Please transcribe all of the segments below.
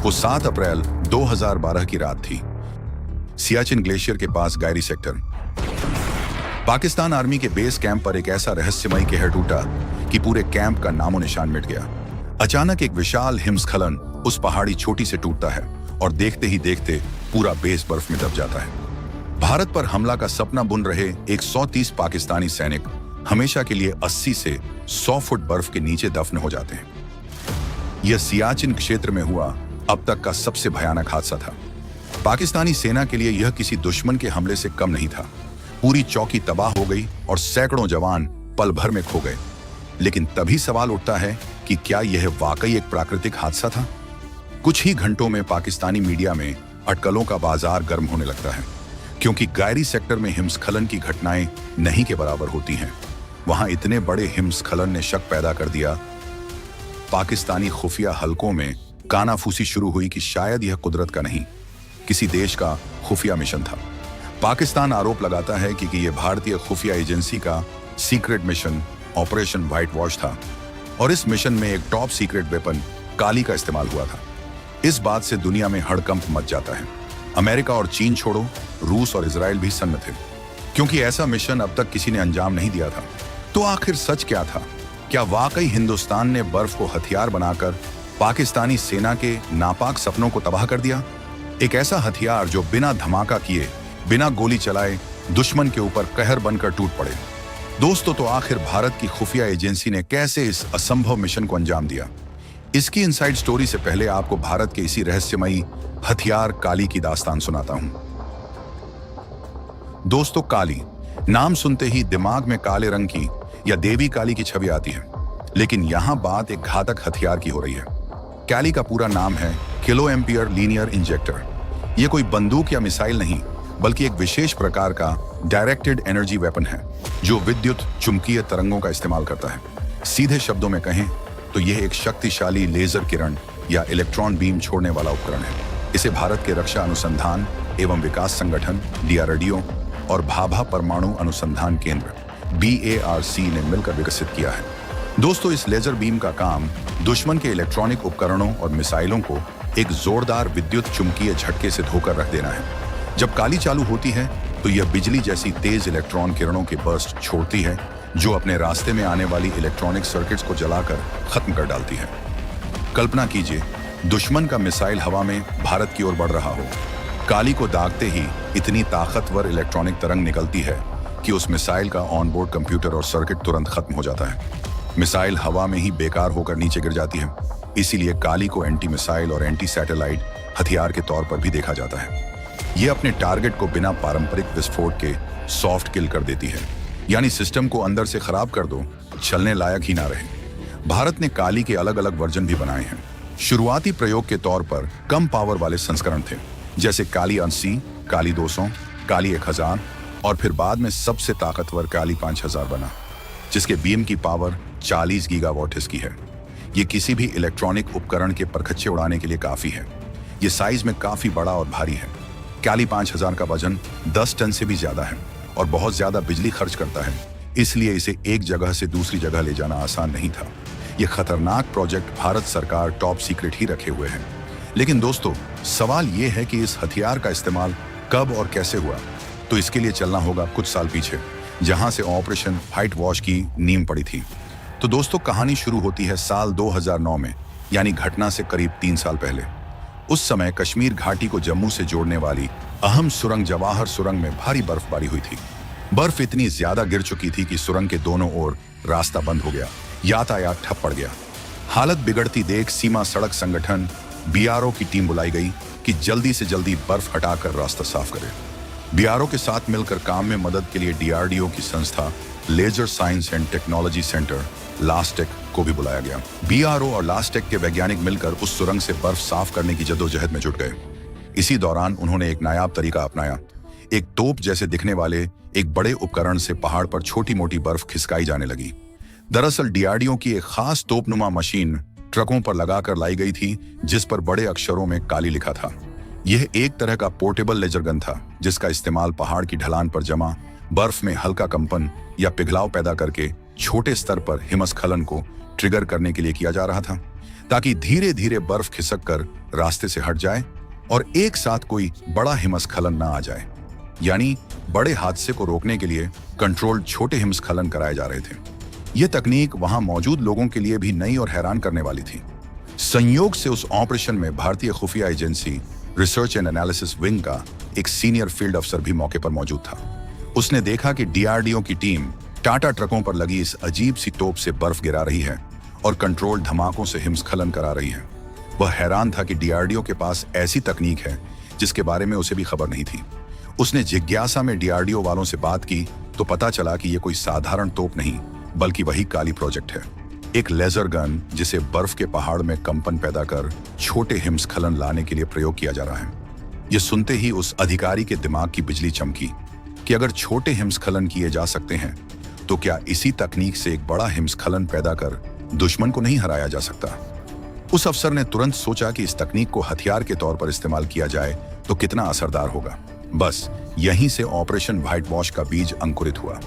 वो 7 अप्रैल 2012 की रात थी। सियाचिन ग्लेशियर के पास गायरी सेक्टर। पाकिस्तान आर्मी के बेस कैंप पर एक ऐसा रहस्यमयी कहर टूटा कि पूरे कैंप का नामो निशान मिट गया। अचानक एक विशाल हिमस्खलन उस पहाड़ी चोटी से टूटता है और देखते ही देखते पूरा बेस बर्फ में दब जाता है। भारत पर हमला का सपना बुन रहे 130 पाकिस्तानी सैनिक हमेशा के लिए 80 से 100 फुट बर्फ के नीचे दफन हो जाते हैं। यह सियाचिन क्षेत्र में हुआ अब तक का सबसे भयानक हादसा था। पाकिस्तानी सेना के लिए यह किसी दुश्मन के हमले से कम नहीं था। पूरी चौकी तबाह हो गई और सैकड़ों जवान पल भर में खो गए। लेकिन तभी सवाल उठता है कि क्या यह वाकई एक प्राकृतिक हादसा था? कुछ ही घंटों में पाकिस्तानी मीडिया में अटकलों का बाजार गर्म होने लगता है, क्योंकि गायरी सेक्टर में हिमस्खलन की घटनाएं नहीं के बराबर होती हैं। वहां इतने बड़े हिमस्खलन ने शक पैदा कर दिया। पाकिस्तानी खुफिया हलकों में कानाफूसी शुरू हुई कि शायद यह कुदरत का नहीं, किसी देश का खुफिया मिशन था। पाकिस्तान आरोप लगाता है कि यह भारतीय खुफिया एजेंसी का secret mission operation white wash था और इस मिशन में एक टॉप सीक्रेट वेपन काली का इस्तेमाल हुआ था। इस बात से दुनिया में हड़कंप मच जाता है। अमेरिका और चीन छोड़ो, रूस और इजराइल भी सन्न थे, क्योंकि ऐसा मिशन अब तक किसी ने अंजाम नहीं दिया था। तो आखिर सच क्या था? क्या वाकई हिंदुस्तान ने बर्फ को हथियार बनाकर पाकिस्तानी सेना के नापाक सपनों को तबाह कर दिया? एक ऐसा हथियार जो बिना धमाका किए, बिना गोली चलाए दुश्मन के ऊपर कहर बनकर टूट पड़े। दोस्तों, तो आखिर भारत की खुफिया एजेंसी ने कैसे इस असंभव मिशन को अंजाम दिया? इसकी इनसाइड स्टोरी से पहले आपको भारत के इसी रहस्यमयी हथियार काली की दास्तान सुनाता हूं। दोस्तों, काली नाम सुनते ही दिमाग में काले रंग की या देवी काली की छवि आती है, लेकिन यहां बात एक घातक हथियार की हो रही है। काली का पूरा नाम है किलो एम्पियर लीनियर इंजेक्टर। यह कोई बंदूक या मिसाइल नहीं, बल्कि एक विशेष प्रकार का डायरेक्टेड एनर्जी वेपन है जो विद्युत चुंबकीय तरंगों का इस्तेमाल करता है। सीधे शब्दों में कहें तो यह एक शक्तिशाली लेजर किरण या इलेक्ट्रॉन बीम छोड़ने वाला उपकरण है। इसे भारत के रक्षा अनुसंधान एवं विकास संगठन DRDO और भाभा परमाणु अनुसंधान केंद्र BARC ने मिलकर विकसित किया है। दोस्तों, इस लेजर बीम का काम दुश्मन के इलेक्ट्रॉनिक उपकरणों और मिसाइलों को एक जोरदार विद्युत चुंबकीय झटके से धोकर रख देना है। जब काली चालू होती है तो यह बिजली जैसी तेज इलेक्ट्रॉन किरणों के बर्स्ट छोड़ती है, जो अपने रास्ते में आने वाली इलेक्ट्रॉनिक सर्किट्स को जलाकर खत्म कर डालती है। कल्पना कीजिए, दुश्मन का मिसाइल हवा में भारत की ओर बढ़ रहा हो। काली को दागते ही इतनी ताकतवर इलेक्ट्रॉनिक तरंग निकलती है कि उस मिसाइल का ऑनबोर्ड कंप्यूटर और सर्किट तुरंत खत्म हो जाता है। मिसाइल हवा में ही बेकार होकर नीचे गिर जाती है। इसीलिए काली को एंटी मिसाइल और एंटी सैटेलाइट हथियार के तौर पर भी देखा जाता है। यह अपने टारगेट को बिना पारंपरिक विस्फोट के सॉफ्ट किल कर देती है, यानी सिस्टम को अंदर से खराब कर दो, चलने लायक ही ना रहे। भारत ने काली के अलग अलग वर्जन भी बनाए हैं। शुरुआती प्रयोग के तौर पर कम पावर वाले संस्करण थे, जैसे काली 80, काली 200, काली 1000 और फिर बाद में सबसे ताकतवर काली 5000 बना, जिसके बीम की पावर 40 गीगावाट की है। ये किसी भी इलेक्ट्रॉनिक उपकरण के परखच्चे उड़ाने के लिए काफी है। ये साइज में काफी बड़ा और भारी है। काली 5000 का वजन 10 टन से भी ज्यादा है और बहुत ज्यादा बिजली खर्च करता है, इसलिए इसे एक जगह से दूसरी जगह ले जाना आसान नहीं था। यह खतरनाक प्रोजेक्ट भारत सरकार टॉप सीक्रेट ही रखे हुए है। लेकिन दोस्तों, सवाल यह है कि इस हथियार का इस्तेमाल कब और कैसे हुआ? तो इसके लिए चलना होगा कुछ साल पीछे, जहां से ऑपरेशन व्हाइट वॉश की नींव पड़ी थी। तो दोस्तों, कहानी शुरू होती है साल 2009 में, यानी घटना से करीब 3 साल पहले। उस समय कश्मीर घाटी को जम्मू से जोड़ने वाली अहम सुरंग जवाहर सुरंग में भारी बर्फबारी हुई थी। बर्फ इतनी ज्यादा गिर चुकी थी कि सुरंग के दोनों ओर रास्ता बंद हो गया, यातायात ठप पड़ गया। हालत बिगड़ती देख सीमा सड़क संगठन BRO की टीम बुलाई गई कि जल्दी से जल्दी बर्फ हटाकर रास्ता साफ करे। BRO के साथ मिलकर काम में मदद के लिए DRDO की संस्था laser science and technology centre LASTEC को भी बुलाया गया। BRO और लास्टेक के वैज्ञानिक मिलकर उस सुरंग से बर्फ साफ करने की जद्दोजहद में जुट गए। इसी दौरान उन्होंने एक नायाब तरीका अपनाया। एक तोप जैसे दिखने वाले एक बड़े उपकरण से पहाड़ पर छोटी मोटी बर्फ खिसकाई जाने लगी। दरअसल DRDO की एक खास तोपनुमा मशीन ट्रकों पर लगाकर लाई गई थी, जिस पर बड़े अक्षरों में काली लिखा था। यह एक तरह का पोर्टेबल लेजर गन था, जिसका इस्तेमाल पहाड़ की ढलान पर जमा बर्फ में हल्का कंपन या पिघलाव पैदा करके छोटे स्तर पर हिमस्खलन को ट्रिगर करने के लिए किया जा रहा था, ताकि धीरे धीरे बर्फ खिसक कर रास्ते से हट जाए और एक साथ कोई बड़ा हिमस्खलन न आ जाए। यानी बड़े हादसे को रोकने के लिए कंट्रोल्ड छोटे हिमस्खलन कराए जा रहे थे। यह तकनीक वहां मौजूद लोगों के लिए भी नई और हैरान करने वाली थी। संयोग से उस ऑपरेशन में भारतीय खुफिया agency research and analysis wing का एक सीनियर फील्ड अफसर भी मौके पर मौजूद था। उसने देखा कि डीआरडीओ की टीम टाटा ट्रकों पर लगी इस अजीब सी तोप से बर्फ गिरा रही है और कंट्रोल्ड धमाकों से हिमस्खलन करा रही है। वह हैरान था कि डीआरडीओ के पास ऐसी तकनीक है जिसके बारे में उसे भी खबर नहीं थी। उसने जिज्ञासा में डीआरडीओ वालों से बात की तो पता चला कि यह कोई साधारण तोप नहीं बल्कि वही काली प्रोजेक्ट है, एक लेजर गन जिसे बर्फ के पहाड़ में कंपन पैदा कर छोटे हिमस्खलन लाने के लिए प्रयोग किया जा रहा है। यह सुनते ही उस अधिकारी के दिमाग की बिजली चमकी कि अगर छोटे हिमस्खलन किए जा सकते हैं तो क्या इसी तकनीक से एक बड़ा हिमस्खलन पैदा कर दुश्मन को नहीं हराया जा सकता। उस अफसर ने तुरंत सोचा कि इस तकनीक को हथियार के तौर पर इस्तेमाल किया जाए तो कितना असरदार होगा। बस यहीं से ऑपरेशन व्हाइट वॉश का बीज अंकुरित हुआ।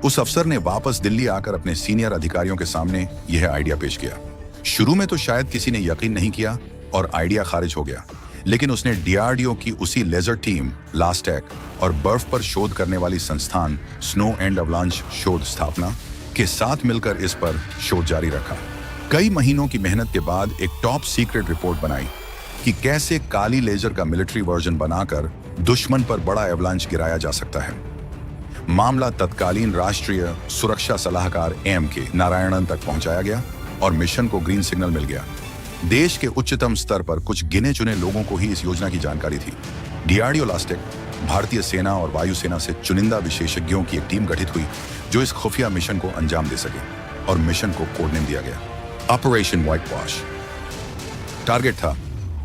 उस अफसर ने वापस दिल्ली आकर अपने सीनियर अधिकारियों के सामने यह आइडिया पेश किया। शुरू में तो शायद किसी ने यकीन नहीं किया और आइडिया खारिज हो गया, लेकिन उसने डीआरडीओ की उसी लेजर टीम लास्टेक और बर्फ पर शोध करने वाली संस्थान स्नो एंड अवलांच शोध स्थापना के साथ मिलकर इस पर शोध जारी रखा। कई महीनों की मेहनत के बाद एक टॉप सीक्रेट रिपोर्ट बनाई कि कैसे काली लेजर का मिलिट्री वर्जन बनाकर दुश्मन पर बड़ा एवलांच गिराया जा सकता है। मामला तत्कालीन राष्ट्रीय सुरक्षा सलाहकार एम.के. नारायणन तक पहुंचाया गया और मिशन को ग्रीन सिग्नल मिल गया। देश के उच्चतम स्तर पर कुछ गिने चुने लोगों को ही इस योजना की जानकारी थी। डीआरडीओ लास्टेक, भारतीय सेना और वायुसेना से चुनिंदा विशेषज्ञों की एक टीम गठित हुई जो इस खुफिया मिशन को अंजाम दे सके और मिशन को कोड नेम दिया गया ऑपरेशन व्हाइट वॉश। टारगेट था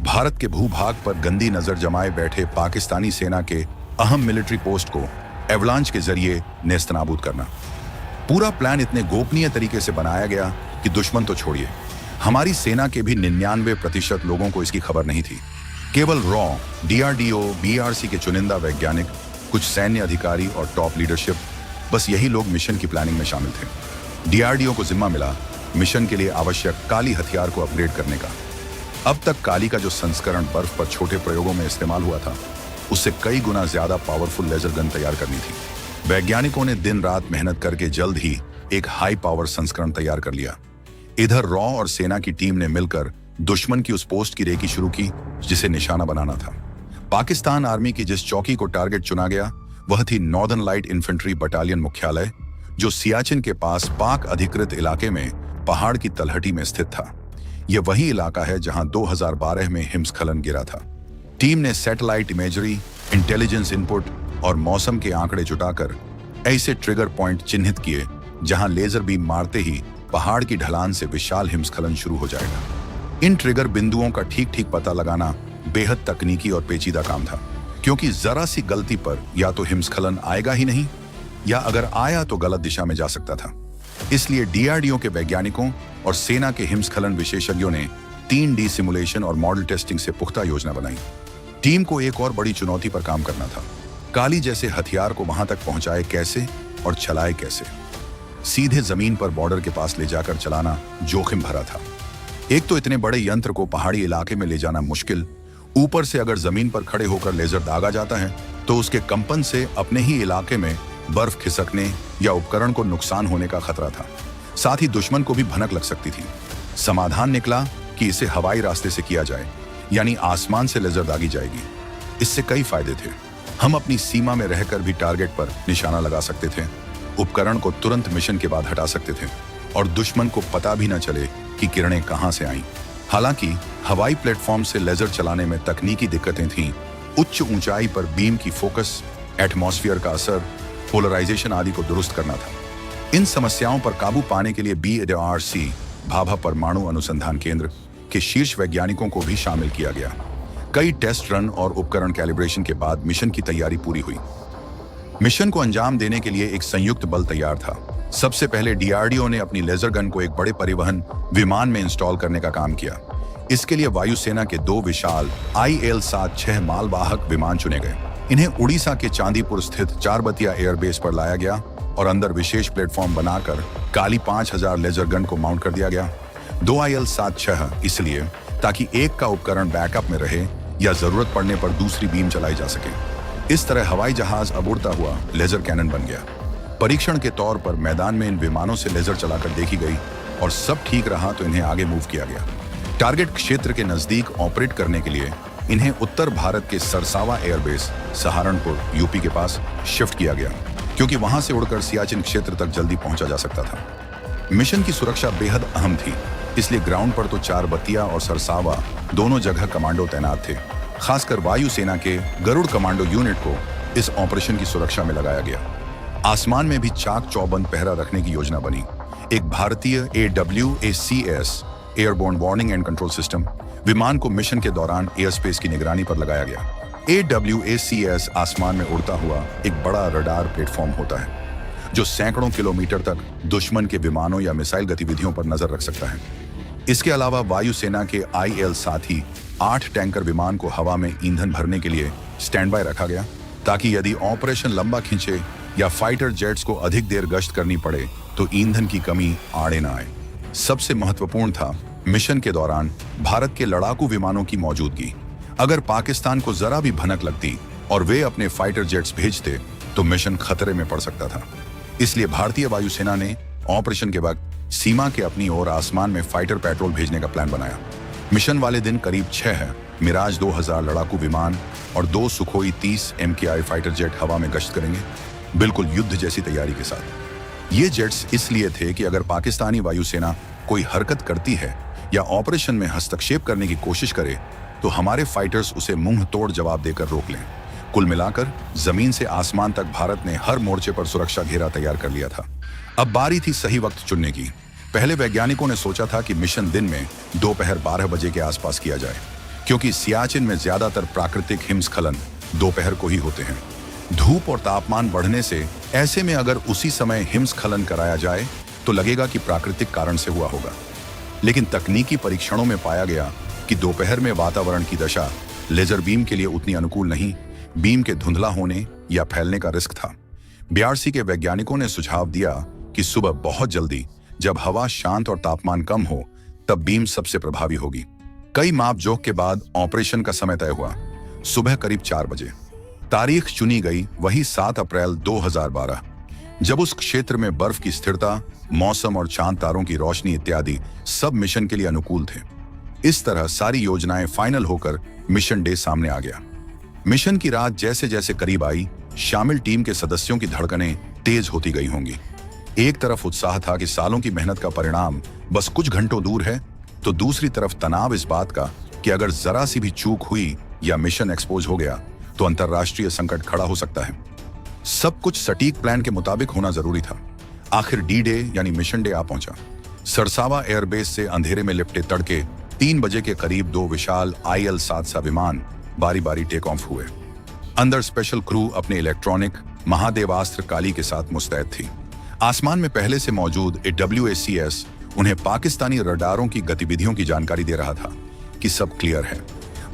भारत के भूभाग पर गंदी नजर जमाए बैठे पाकिस्तानी सेना के अहम मिलिट्री पोस्ट को एवलांच के जरिए नेस्तनाबूद करना। पूरा प्लान इतने गोपनीय तरीके से बनाया गया कि दुश्मन तो छोड़िए, हमारी सेना के भी 99% लोगों को इसकी खबर नहीं थी। केवल रॉ, डीआरडीओ, बीआरसी के चुनिंदा वैज्ञानिक, कुछ सैन्य अधिकारी और टॉप लीडरशिप, बस यही लोग मिशन की प्लानिंग में शामिल थे। डीआरडीओ को जिम्मा मिला मिशन के लिए आवश्यक काली हथियार को अपग्रेड करने का। अब तक काली का जो संस्करण बर्फ पर छोटे प्रयोगों में इस्तेमाल हुआ था, उससे कई गुना ज्यादा पावरफुल लेजर गन तैयार करनी थी। वैज्ञानिकों ने दिन रात मेहनत करके जल्द ही एक हाई पावर संस्करण तैयार कर लिया। इधर रॉ और सेना की टीम ने मिलकर दुश्मन की उस पोस्ट की रेकी शुरू की जिसे निशाना बनाना था। पाकिस्तान आर्मी की जिस चौकी को टारगेट चुना गया वह थी नॉर्दर्न लाइट इन्फेंट्री बटालियन मुख्यालय, जो सियाचिन के पास पाक अधिकृत इलाके में पहाड़ की तलहटी में स्थित था। यह वही इलाका है जहां 2012 में हिमस्खलन गिरा था। टीम ने सैटेलाइट इमेजरी, इंटेलिजेंस इनपुट और मौसम के आंकड़े जुटाकर ऐसे ट्रिगर पॉइंट चिन्हित किए जहां लेजर बीम मारते ही पहाड़ की ढलान से विशाल हिमस्खलन शुरू हो जाएगा। इन ट्रिगर बिंदुओं का ठीक ठीक पता लगाना बेहद तकनीकी और पेचीदा काम था, क्योंकि जरा सी गलती पर या तो हिमस्खलन आएगा ही नहीं या अगर आया तो गलत दिशा में जा सकता था। इसलिए डीआरडीओ के वैज्ञानिकों और सेना के हिमस्खलन विशेषज्ञों ने 3D सिमुलेशन और मॉडल टेस्टिंग से पुख्ता योजना बनाई। टीम को एक और बड़ी चुनौती पर काम करना था, काली जैसे हथियार को वहां तक पहुंचाए कैसे और चलाए कैसे। सीधे जमीन पर बॉर्डर के पास ले जाकर चलाना जोखिम भरा था। एक तो इतने बड़े यंत्र को पहाड़ी इलाके में ले जाना मुश्किल, ऊपर से अगर जमीन पर खड़े होकर लेजर दागा जाता है तो उसके कंपन से अपने ही इलाके में बर्फ खिसकने या उपकरण को नुकसान होने का खतरा था। साथ ही दुश्मन को भी भनक लग सकती थी। समाधान निकला कि इसे हवाई रास्ते से किया जाए, यानी आसमान से लेजर दागी जाएगी। इससे कई फायदे थे। हम अपनी सीमा में रहकर भी टारगेट पर निशाना लगा सकते थे, उपकरण को तुरंत मिशन के बाद हटा सकते थे और दुश्मन को पता भी न चले कि किरणें कहां से आईं। हालांकि हवाई प्लेटफॉर्म से लेजर चलाने में तकनीकी दिक्कतें थीं। उच्च ऊंचाई पर बीम की फोकस, एटमॉस्फेयर का असर, पोलराइजेशन आदि को दुरुस्त करना था। इन समस्याओं पर काबू पाने के लिए BARC भाभा परमाणु अनुसंधान केंद्र के शीर्ष वैज्ञानिकों को भी शामिल किया गया। कई टेस्ट रन और उपकरण कैलिब्रेशन के बाद मिशन की तैयारी पूरी हुई। मिशन को अंजाम देने के लिए एक संयुक्त बल तैयार था। सबसे पहले डीआरडीओ ने अपनी लेजर गन को एक बड़े परिवहन विमान में इंस्टॉल करने का काम किया। इसके लिए वायुसेना के 2 विशाल IL-76 मालवाहक विमान चुने गए। इन्हें उड़ीसा के चांदीपुर स्थित चारबतिया एयरबेस पर लाया गया और अंदर विशेष प्लेटफॉर्म बनाकर काली 5000 लेजर गन को माउंट कर दिया गया। 2IL-76 इसलिए ताकि एक का उपकरण बैकअप में रहे या जरूरत पड़ने पर दूसरी बीम चलाई जा सके। इस तरह हवाई जहाज अब उड़ता हुआ लेजर कैनन बन गया। परीक्षण के तौर पर मैदान में इन विमानों से लेजर चलाकर देखी गई और सब ठीक रहा तो इन्हें आगे मूव किया गया। टारगेट क्षेत्र के नजदीक ऑपरेट करने के लिए इन्हें उत्तर भारत के सरसावा एयरबेस सहारनपुर यूपी के पास शिफ्ट किया गया, क्योंकि वहां से उड़कर सियाचिन क्षेत्र तक जल्दी पहुंचा जा सकता था। मिशन की सुरक्षा बेहद अहम थी, इसलिए ग्राउंड पर तो चारबतिया और सरसावा दोनों जगह कमांडो तैनात थे। खासकर वायुसेना के गरुड़ कमांडो यूनिट को इस ऑपरेशन की सुरक्षा में लगाया गया। आसमान में भी चाक चौबंद पहरा रखने की योजना बनी। एक भारतीय AWACS airborne warning and control system विमान को मिशन के दौरान एयर स्पेस की निगरानी पर लगाया गया। AWACS आसमान में उड़ता हुआ एक बड़ा रडार प्लेटफॉर्म होता है जो सैकड़ों किलोमीटर तक दुश्मन के विमानों या मिसाइल गतिविधियों पर नजर रख सकता है। इसके अलावा वायुसेना के IL-7 8 टैंकर विमान को हवा में ईंधन भरने के लिए स्टैंड बाय रखा गया, ताकि यदि ऑपरेशन लंबा खींचे या फाइटर जेट्स को अधिक देर गश्त करनी पड़े तो ईंधन की कमी आड़े न आए। सबसे महत्वपूर्ण था मिशन के दौरान भारत के लड़ाकू विमानों की मौजूदगी। अगर पाकिस्तान को जरा भी भनक लगती और वे अपने फाइटर जेट्स भेजते तो मिशन खतरे में पड़ सकता था। इसलिए भारतीय वायुसेना ने ऑपरेशन के वक्त सीमा के अपनी ओर आसमान में फाइटर पेट्रोल भेजने का प्लान बनाया। मिशन वाले दिन करीब 6 मिराज 2000 लड़ाकू विमान और 2 सुखोई 30 MKI फाइटर जेट हवा में गश्त करेंगे, बिल्कुल युद्ध जैसी तैयारी के साथ। ये जेट्स इसलिए थे कि अगर पाकिस्तानी वायुसेना कोई हरकत करती है या ऑपरेशन में हस्तक्षेप करने की कोशिश करे तो हमारे फाइटर्स उसे मुंह तोड़ जवाब देकर रोक लें। कुल मिलाकर जमीन से आसमान तक भारत ने हर मोर्चे पर सुरक्षा घेरा तैयार कर लिया था। अब बारी थी सही वक्त चुनने की। पहले वैज्ञानिकों ने सोचा था कि मिशन दिन में दोपहर 12 बजे के आसपास किया जाए, क्योंकि सियाचिन में ज्यादातर प्राकृतिक हिमस्खलन दोपहर को ही होते हैं। धूप और तापमान बढ़ने से ऐसे में अगर उसी समय हिमस्खलन कराया जाए तो लगेगा कि प्राकृतिक कारण से हुआ होगा। लेकिन तकनीकी परीक्षणों में पाया गया कि दोपहर में वातावरण की दशा लेजर बीम के लिए उतनी अनुकूल नहीं। बीम के धुंधला होने या फैलने का रिस्क था। BRC के वैज्ञानिकों ने सुझाव दिया कि सुबह बहुत जल्दी जब हवा शांत और तापमान कम हो तब बीम सबसे प्रभावी होगी। कई मापजोख के बाद ऑपरेशन का समय तय हुआ। सुबह करीब 4 बजे तारीख चुनी गई, वही 7 अप्रैल 2012, जब उस क्षेत्र में बर्फ की स्थिरता, मौसम और चांद तारों की रोशनी इत्यादि सब मिशन के लिए अनुकूल थे। इस तरह सारी योजनाएं फाइनल होकर मिशन डे सामने आ गया। मिशन की रात जैसे जैसे करीब आई, शामिल टीम के सदस्यों की धड़कनें तेज होती गई होंगी। एक तरफ उत्साह था कि सालों की मेहनत का परिणाम बस कुछ घंटों दूर है, तो दूसरी तरफ तनाव इस बात का कि अगर जरा सी भी चूक हुई या मिशन एक्सपोज हो गया तो अंतर्राष्ट्रीय संकट खड़ा हो सकता है। सब कुछ सटीक प्लान के मुताबिक होना जरूरी था। आखिर D-Day यानी मिशन डे आ पहुंचा। सरसावा एयरबेस से अंधेरे में लिपटे तड़के 3 बजे के करीब 2 विशाल IL-7 विमान बारी बारी टेक ऑफ हुए। अंदर स्पेशल क्रू अपने इलेक्ट्रॉनिक महादेवास्त्र काली के साथ मुस्तैद थी। आसमान में पहले से मौजूद AWACS उन्हें पाकिस्तानी रडारों की गतिविधियों की जानकारी दे रहा था कि सब क्लियर है।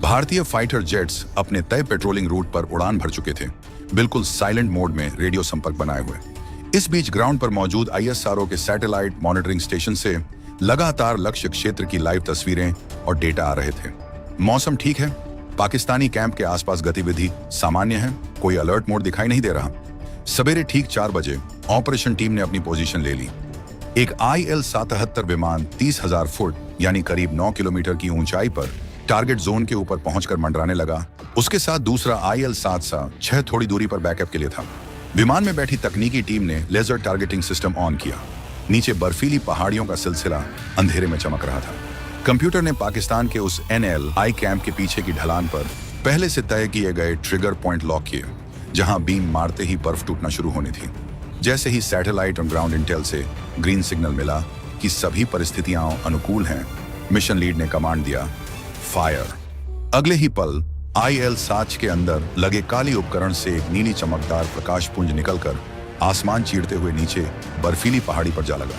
भारतीय फाइटर जेट्स अपने तय पेट्रोलिंग रूट पर उड़ान भर चुके थे, बिल्कुल साइलेंट मोड में रेडियो संपर्क बनाए हुए। इस बीच ग्राउंड पर मौजूद ISRO के सैटेलाइट मॉनिटरिंग स्टेशन से लगातार लक्ष्य क्षेत्र की लाइव तस्वीरें और डेटा आ रहे थे। मौसम ठीक है, पाकिस्तानी कैंप के आसपास गतिविधि सामान्य है, कोई अलर्ट मोड दिखाई नहीं दे रहा। सवेरे ठीक 4 बजे ऑपरेशन टीम ने अपनी पोजीशन ले ली। एक IL-77 विमान 30,000 फुट यानी करीब 9 किलोमीटर की ऊंचाई पर टारगेट जोन के ऊपर पहुंचकर मंडराने लगा। उसके साथ दूसरा IL-7 थोड़ी दूरी पर बैकअप के लिए था। विमान में बैठी तकनीकी टीम ने लेजर टारगेटिंग सिस्टम ऑन किया। नीचे बर्फीली पहाड़ियों का सिलसिला अंधेरे में चमक रहा था। कंप्यूटर ने पाकिस्तान के उस NLI कैंप के पीछे की ढलान पर पहले से तय किए गए ट्रिगर पॉइंट लॉक किए, जहां बीम मारते ही बर्फ टूटना शुरू होनी थी। जैसे ही सैटेलाइट और ग्राउंड इंटेल से ग्रीन सिग्नल मिला कि सभी परिस्थितियां अनुकूल हैं, मिशन लीड ने कमांड दिया, फायर। अगले ही पल IL-7 के अंदर लगे काली उपकरण से एक नीली चमकदार प्रकाश पुंज निकलकर आसमान चीरते हुए नीचे बर्फीली पहाड़ी पर जा लगा।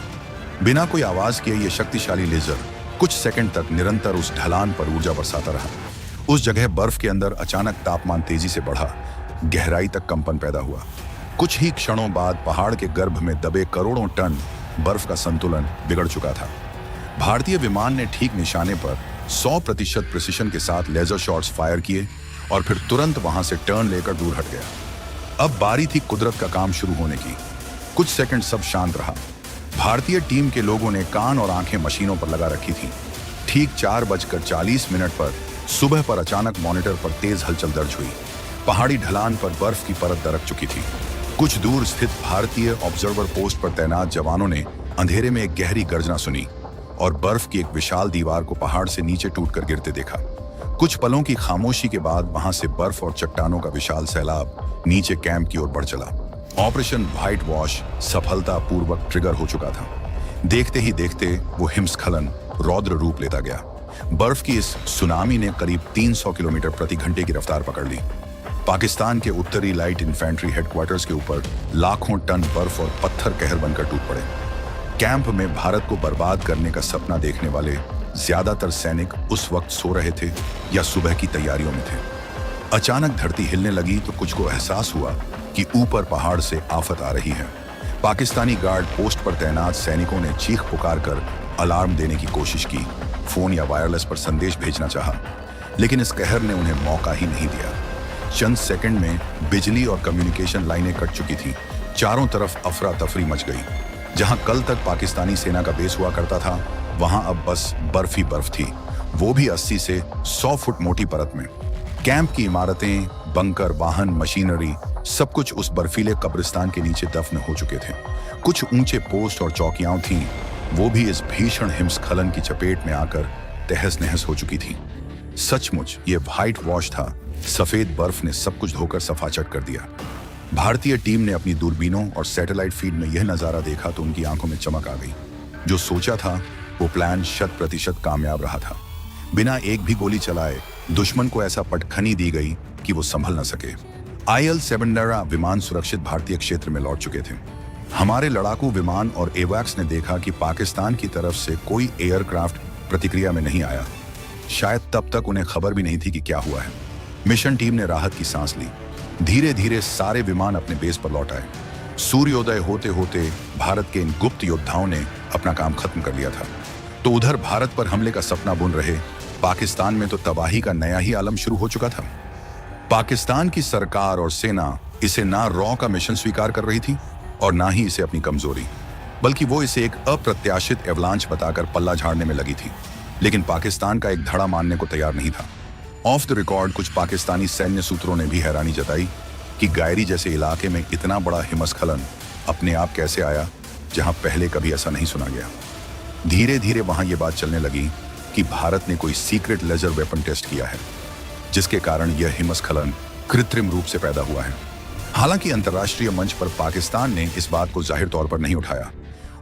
बिना कोई आवाज किए ये शक्तिशाली लेजर कुछ सेकंड तक निरंतर उस ढलान पर ऊर्जा बरसाता रहा। उस जगह बर्फ के अंदर अचानक तापमान तेजी से बढ़ा, गहराई तक कंपन पैदा हुआ। कुछ ही क्षणों बाद पहाड़ के गर्भ में दबे करोड़ों टन बर्फ का संतुलन बिगड़ चुका था। भारतीय विमान ने ठीक निशाने पर 100% प्रिसिशन के साथ लेजर शॉट्स फायर किए और फिर तुरंत वहां से टर्न लेकर दूर हट गया। अब बारी थी कुदरत का काम शुरू होने की। कुछ सेकंड सब शांत रहा। भारतीय टीम के लोगों ने कान और आंखें मशीनों पर लगा रखी थी। ठीक 4:40 पर सुबह पर अचानक मॉनिटर पर तेज हलचल दर्ज हुई। पहाड़ी ढलान पर बर्फ की परत दरक चुकी थी। कुछ दूर स्थित भारतीय ऑब्जर्वर पोस्ट पर तैनात जवानों ने अंधेरे में एक गहरी गर्जना सुनी और बर्फ की एक विशाल दीवार को पहाड़ से नीचे टूटकर गिरते देखा। कुछ पलों की खामोशी के बाद वहां से बर्फ और चट्टानों का विशाल सैलाब नीचे कैंप की ओर बढ़ चला। ऑपरेशन व्हाइट वॉश सफलतापूर्वक ट्रिगर हो चुका था। देखते ही देखते वो हिमस्खलन रौद्र रूप लेता गया। बर्फ की इस सुनामी ने करीब 300 किलोमीटर प्रति घंटे की रफ्तार पकड़ ली। पाकिस्तान के उत्तरी लाइट इन्फेंट्री हेडक्वार्टर्स के ऊपर लाखों टन बर्फ और पत्थर कहर बनकर टूट पड़े। कैंप में भारत को बर्बाद करने का सपना देखने वाले ज्यादातर सैनिक उस वक्त सो रहे थे या सुबह की तैयारियों में थे। अचानक धरती हिलने लगी तो कुछ को एहसास हुआ कि ऊपर पहाड़ से आफत आ रही है। पाकिस्तानी गार्ड पोस्ट पर तैनात सैनिकों ने चीख पुकार कर अलार्म देने की कोशिश की, फोन या वायरलेस पर संदेश भेजना चाहा, लेकिन इस कहर ने उन्हें मौका ही नहीं दिया। चंद सेकंड में बिजली और कम्युनिकेशन लाइनें कट चुकी थी। चारों तरफ अफरा तफरी मच गई। जहां कल तक पाकिस्तानी सेना का बेस हुआ करता था, वहां अब बस बर्फ ही बर्फ थी, वो भी 80 से 100 फुट मोटी परत में। कैंप की इमारतें, बंकर, वाहन, मशीनरी, सब कुछ उस बर्फीले कब्रिस्तान के नीचे दफन हो चुके थे। कुछ ऊंचे पोस्ट और चौकियां थीं, वो भी इस भीषण हिमस्खलन की चपेट में आकर तहस नहस हो चुकी थी। सचमुच ये व्हाइट वॉश था। सफेद बर्फ ने सब कुछ धोकर सफाचट कर दिया। भारतीय टीम ने अपनी दूरबीनों और सैटेलाइट फीड में यह नजारा देखा तो उनकी आंखों में चमक आ गई। जो सोचा था वो प्लान 100% कामयाब रहा था। बिना एक भी गोली चलाए दुश्मन को ऐसा पटखनी दी गई कि वो संभल न सके। IL-7 विमान सुरक्षित भारतीय क्षेत्र में लौट चुके थे। हमारे लड़ाकू विमान और एवैक्स ने देखा कि पाकिस्तान की तरफ से कोई एयरक्राफ्ट प्रतिक्रिया में नहीं आया। शायद तब तक उन्हें खबर भी नहीं थी कि क्या हुआ है। मिशन टीम ने राहत की सांस ली। धीरे धीरे सारे विमान अपने बेस पर लौट आए। सूर्योदय होते होते भारत के इन गुप्त योद्धाओं ने अपना काम खत्म कर लिया था। तो उधर भारत पर हमले का सपना बुन रहे पाकिस्तान में तो तबाही का नया ही आलम शुरू हो चुका था। पाकिस्तान की सरकार और सेना इसे ना रॉ का मिशन स्वीकार कर रही थी और ना ही इसे अपनी कमजोरी, बल्कि वो इसे एक अप्रत्याशित एवलांच बताकर पल्ला झाड़ने में लगी थी। लेकिन पाकिस्तान का एक धड़ा मानने को तैयार नहीं था। ऑफ द रिकॉर्ड कुछ पाकिस्तानी सैन्य सूत्रों ने भी हैरानी जताई कि गायरी जैसे इलाके में इतना बड़ा हिमस्खलन अपने आप कैसे आया, जहां पहले कभी ऐसा नहीं सुना गया। धीरे धीरे वहां ये बात चलने लगी कि भारत ने कोई सीक्रेट लेजर वेपन टेस्ट किया है, जिसके कारण यह हिमस्खलन कृत्रिम रूप से पैदा हुआ है। हालांकि अंतर्राष्ट्रीय मंच पर पाकिस्तान ने इस बात को जाहिर तौर पर नहीं उठाया।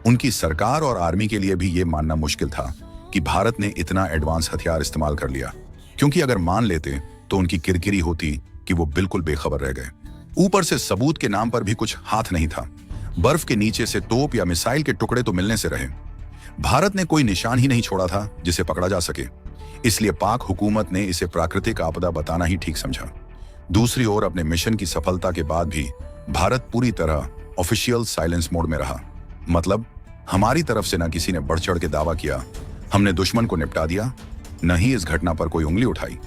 उनकी सरकार और आर्मी के लिए भी ये मानना मुश्किल था कि भारत ने इतना एडवांस हथियार इस्तेमाल कर लिया, क्योंकि अगर मान लेते तो उनकी किरकिरी होती कि वो बिल्कुल बेखबर रह गए। ऊपर से सबूत के नाम पर भी कुछ हाथ नहीं था। बर्फ के नीचे से तोप या मिसाइल के टुकड़े तो मिलने से रहे। भारत ने कोई निशान ही नहीं छोड़ा था जिसे पकड़ा जा सके। इसलिए पाक हुकूमत ने इसे प्राकृतिक आपदा बताना ही ठीक समझा। दूसरी ओर अपने मिशन की सफलता के बाद भी भारत पूरी तरह ऑफिशियल साइलेंस मोड में रहा। मतलब हमारी तरफ से न किसी ने बढ़ चढ़ के दावा किया हमने दुश्मन को निपटा दिया, न ही इस घटना पर कोई उंगली उठाई।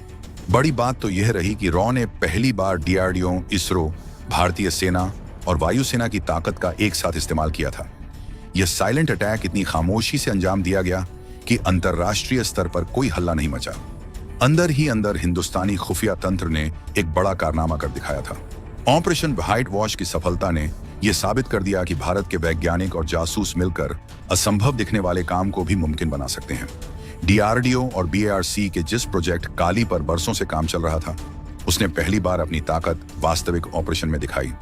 बड़ी बात तो यह रही कि रॉ ने पहली बार DRDO, इसरो, भारतीय सेना और वायुसेना की ताकत का एक साथ इस्तेमाल किया था। यह साइलेंट अटैक इतनी खामोशी से अंजाम दिया गया कि अंतर्राष्ट्रीय स्तर पर कोई हल्ला नहीं मचा। अंदर ही अंदर हिंदुस्तानी खुफिया तंत्र ने एक बड़ा कारनामा कर दिखाया था। ऑपरेशन व्हाइट वॉश की सफलता ने यह साबित कर दिया कि भारत के वैज्ञानिक और जासूस मिलकर असंभव दिखने वाले काम को भी मुमकिन बना सकते हैं। DRDO और BARC के जिस प्रोजेक्ट काली पर बरसों से काम चल रहा था, उसने पहली बार अपनी ताकत वास्तविक ऑपरेशन में दिखाई।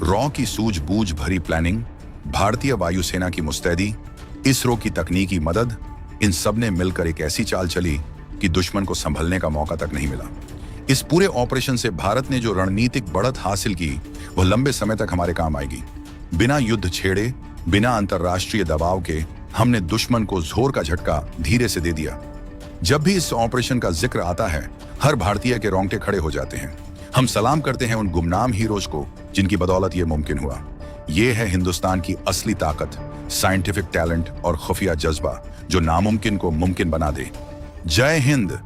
रॉ की सूझबूझ भरी प्लानिंग, भारतीय वायुसेना की मुस्तैदी, इसरो की तकनीकी मदद, इन सब ने मिलकर एक ऐसी चाल चली कि दुश्मन को संभलने का मौका तक नहीं मिला। इस पूरे ऑपरेशन से भारत ने जो रणनीतिक बढ़त हासिल की वह लंबे समय तक हमारे काम आएगी। बिना युद्ध छेड़े, बिना अंतर्राष्ट्रीय दबाव के हमने दुश्मन को जोर का झटका धीरे से दे दिया। जब भी इस ऑपरेशन का जिक्र आता है, हर भारतीय के रोंगटे खड़े हो जाते हैं। हम सलाम करते हैं उन गुमनाम हीरोज को जिनकी बदौलत ये मुमकिन हुआ। ये है हिंदुस्तान की असली ताकत, साइंटिफिक टैलेंट और खुफिया जज्बा जो नामुमकिन को मुमकिन बना दे। जय हिंद।